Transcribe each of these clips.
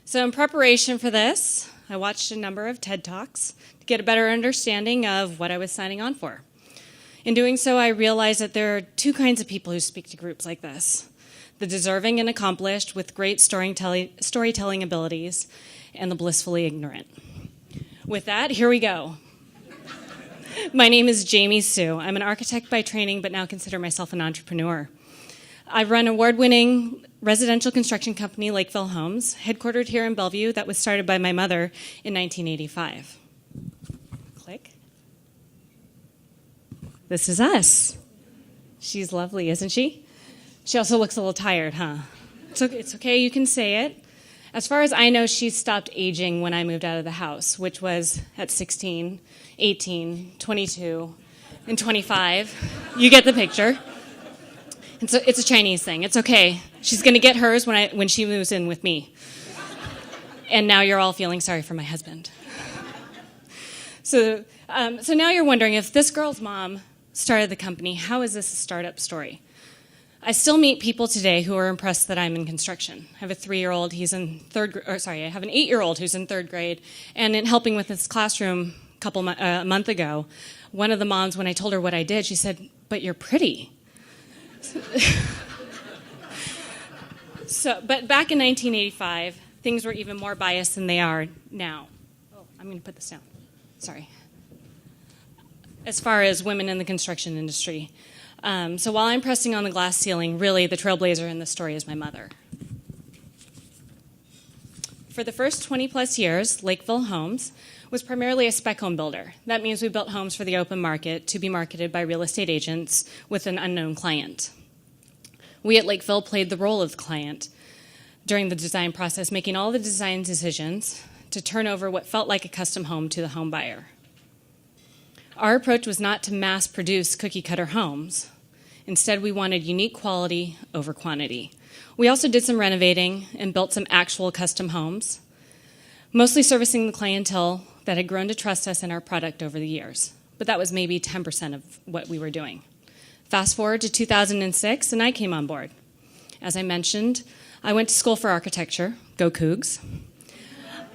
So in preparation for this, I watched a number of TED Talks to get a better understanding of what I was signing on for. In doing so, I realized that there are two kinds of people who speak to groups like this: the deserving and accomplished with great storytelling abilities, and the blissfully ignorant. With that, here we go. My name is Jamie Sue. I'm an architect by training, but now consider myself an entrepreneur. I run award-winning residential construction company, Lakeville Homes, headquartered here in Bellevue, that was started by my mother in 1985. Click. This is us. She's lovely, isn't she? She also looks a little tired, huh? It's okay, you can say it. As far as I know, she stopped aging when I moved out of the house, which was at 16, 18, 22, and 25. You get the picture. And so it's a Chinese thing. It's okay. She's going to get hers when she moves in with me. And now you're all feeling sorry for my husband. So now you're wondering, if this girl's mom started the company, how is this a startup story? I still meet people today who are impressed that I'm in construction. I have a 3-year-old. I have an 8-year-old who's in 3rd grade. And in helping with this classroom a month ago, one of the moms, when I told her what I did, she said, "But you're pretty." But back in 1985, things were even more biased than they are now. Oh, I'm going to put this down. Sorry. As far as women in the construction industry. So while I'm pressing on the glass ceiling, really the trailblazer in the story is my mother. For the first 20-plus years, Lakeville Homes was primarily a spec home builder. That means we built homes for the open market to be marketed by real estate agents with an unknown client. We at Lakeville played the role of the client during the design process, making all the design decisions to turn over what felt like a custom home to the home buyer. Our approach was not to mass produce cookie-cutter homes. Instead, we wanted unique quality over quantity. We also did some renovating and built some actual custom homes, mostly servicing the clientele that had grown to trust us and our product over the years. But that was maybe 10% of what we were doing. Fast forward to 2006, and I came on board. As I mentioned, I went to school for architecture. Go Cougs.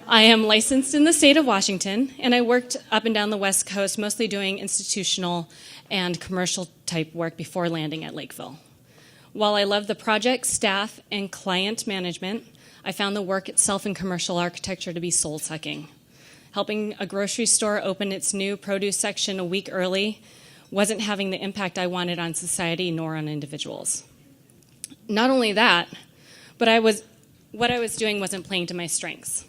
I am licensed in the state of Washington, and I worked up and down the West Coast, mostly doing institutional and commercial type work before landing at Lakeville. While I love the project, staff, and client management, I found the work itself in commercial architecture to be soul-sucking. Helping a grocery store open its new produce section a week early wasn't having the impact I wanted on society nor on individuals. Not only that, but what I was doing wasn't playing to my strengths.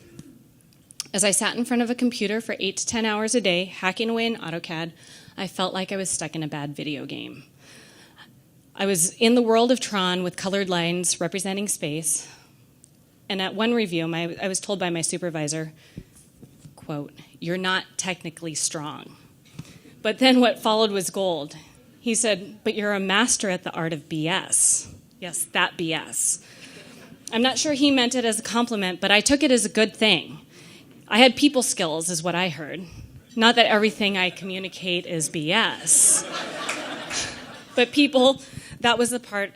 As I sat in front of a computer for 8 to 10 hours a day, hacking away in AutoCAD, I felt like I was stuck in a bad video game. I was in the world of Tron with colored lines representing space, and at one review, I was told by my supervisor, quote, "You're not technically strong." But then what followed was gold. He said, "But you're a master at the art of BS." Yes, that BS. I'm not sure he meant it as a compliment, but I took it as a good thing. I had people skills, is what I heard. Not that everything I communicate is BS. But people, that was the part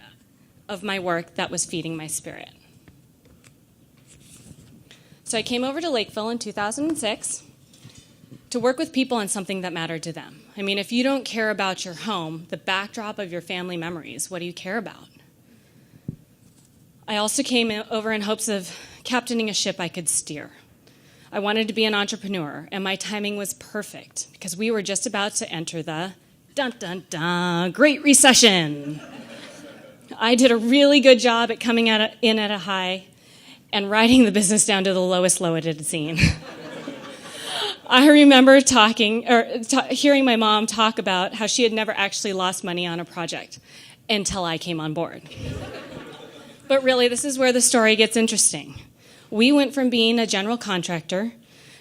of my work that was feeding my spirit. So I came over to Lakeville in 2006 to work with people on something that mattered to them. I mean, if you don't care about your home, the backdrop of your family memories, what do you care about? I also came over in hopes of captaining a ship I could steer. I wanted to be an entrepreneur, and my timing was perfect because we were just about to enter the dun-dun-dun Great Recession. I did a really good job at coming in at a high and riding the business down to the lowest low it had seen. I remember hearing my mom talk about how she had never actually lost money on a project until I came on board. But really, this is where the story gets interesting. We went from being a general contractor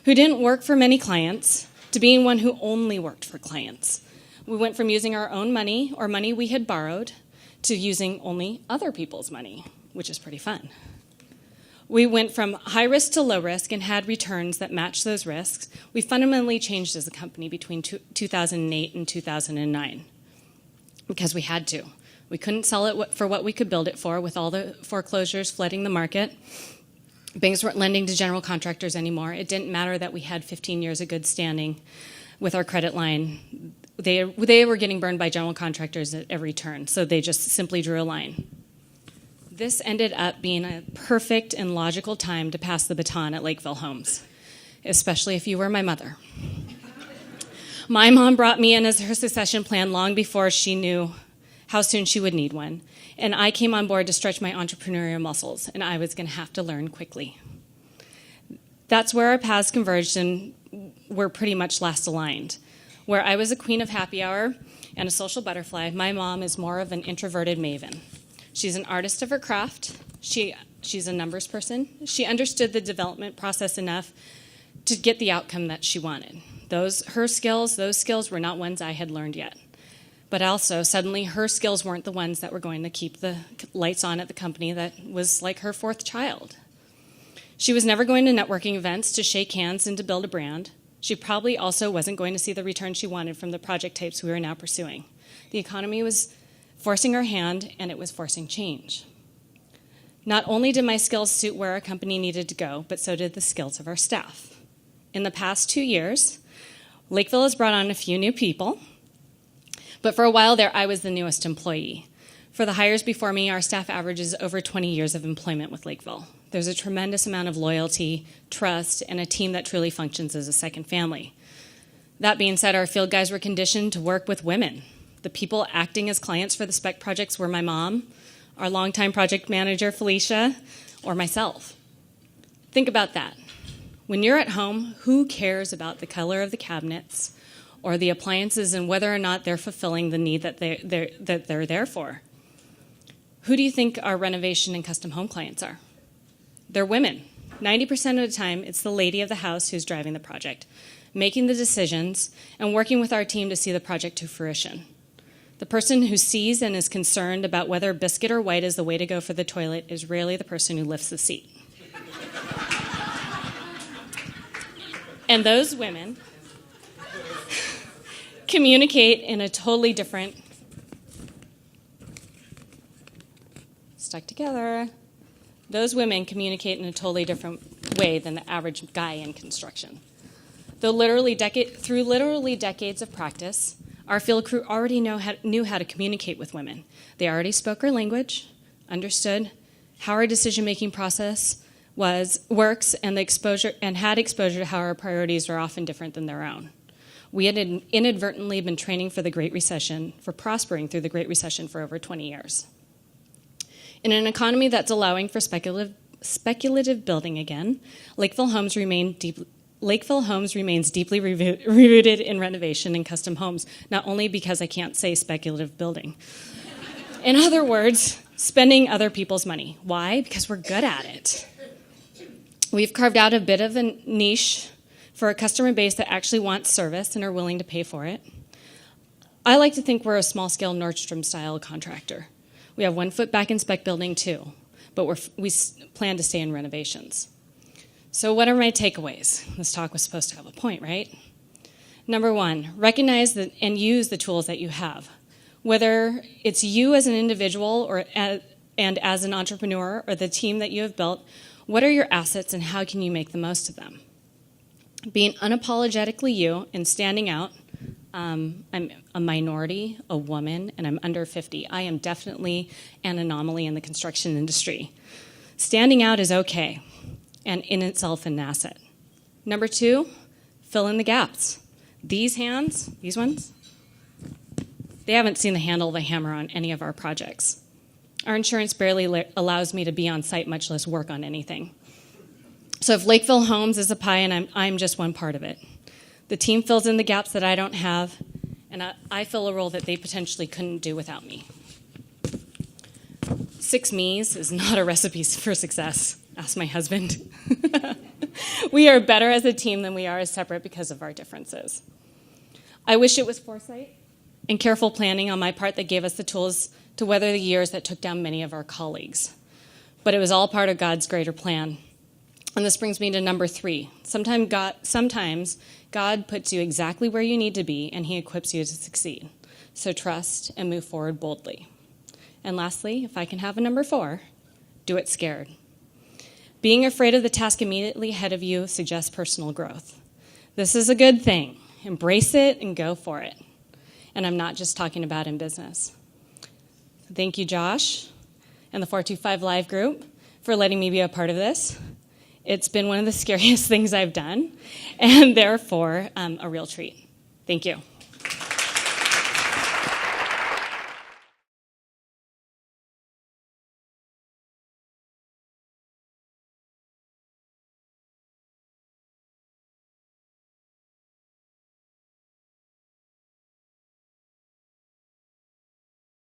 who didn't work for many clients to being one who only worked for clients. We went from using our own money or money we had borrowed to using only other people's money, which is pretty fun. We went from high risk to low risk and had returns that matched those risks. We fundamentally changed as a company between 2008 and 2009 because we had to. We couldn't sell it for what we could build it for with all the foreclosures flooding the market. Banks weren't lending to general contractors anymore. It didn't matter that we had 15 years of good standing with our credit line. They were getting burned by general contractors at every turn, so they just simply drew a line. This ended up being a perfect and logical time to pass the baton at Lakeville Homes, especially if you were my mother. My mom brought me in as her succession plan long before she knew how soon she would need one, and I came on board to stretch my entrepreneurial muscles, and I was going to have to learn quickly. That's where our paths converged and were pretty much last aligned. Where I was a queen of happy hour and a social butterfly, my mom is more of an introverted maven. She's an artist of her craft. She's a numbers person. She understood the development process enough to get the outcome that she wanted. Those skills were not ones I had learned yet. But also, suddenly, her skills weren't the ones that were going to keep the lights on at the company that was like her fourth child. She was never going to networking events to shake hands and to build a brand. She probably also wasn't going to see the return she wanted from the project types we were now pursuing. The economy was forcing her hand, and it was forcing change. Not only did my skills suit where our company needed to go, but so did the skills of our staff. In the past 2 years, Lakeville has brought on a few new people, but for a while there, I was the newest employee. For the hires before me, our staff averages over 20 years of employment with Lakeville. There's a tremendous amount of loyalty, trust, and a team that truly functions as a second family. That being said, our field guys were conditioned to work with women. The people acting as clients for the spec projects were my mom, our longtime project manager, Felicia, or myself. Think about that. When you're at home, who cares about the color of the cabinets or the appliances and whether or not they're fulfilling the need that they're there for? Who do you think our renovation and custom home clients are? They're women. 90% of the time, it's the lady of the house who's driving the project, making the decisions, and working with our team to see the project to fruition. The person who sees and is concerned about whether biscuit or white is the way to go for the toilet is rarely the person who lifts the seat. And those women communicate in a totally different, stuck together. Those women communicate in a totally different way than the average guy in construction. Through literally decades of practice, our field crew already knew how to communicate with women. They already spoke our language, understood how our decision-making process works, and had exposure to how our priorities are often different than their own. We had inadvertently been training for prospering through the Great Recession for over 20 years. In an economy that's allowing for speculative building again, Lakeville Homes remains deeply rooted in renovation and custom homes, not only because I can't say speculative building. In other words, spending other people's money. Why? Because we're good at it. We've carved out a bit of a niche for a customer base that actually wants service and are willing to pay for it. I like to think we're a small-scale Nordstrom-style contractor. We have 1 foot back in spec building too, but we plan to stay in renovations. So what are my takeaways? This talk was supposed to have a point, right? Number 1, recognize and use the tools that you have. Whether it's you as an individual and as an entrepreneur or the team that you have built, what are your assets and how can you make the most of them? Being unapologetically you and standing out. I'm a minority, a woman, and I'm under 50. I am definitely an anomaly in the construction industry. Standing out is okay, and in itself an asset. Number 2, fill in the gaps. These hands, these ones, they haven't seen the handle of a hammer on any of our projects. Our insurance barely allows me to be on site, much less work on anything. So if Lakeville Homes is a pie and I'm just one part of it, the team fills in the gaps that I don't have, and I fill a role that they potentially couldn't do without me. 6 me's is not a recipe for success, ask my husband. We are better as a team than we are as separate because of our differences. I wish it was foresight and careful planning on my part that gave us the tools to weather the years that took down many of our colleagues. But it was all part of God's greater plan. And this brings me to number 3. Sometimes God puts you exactly where you need to be, and he equips you to succeed. So trust and move forward boldly. And lastly, if I can have a number 4, do it scared. Being afraid of the task immediately ahead of you suggests personal growth. This is a good thing. Embrace it and go for it. And I'm not just talking about in business. Thank you, Josh, and the 425 Live group for letting me be a part of this. It's been one of the scariest things I've done, and therefore a real treat. Thank you.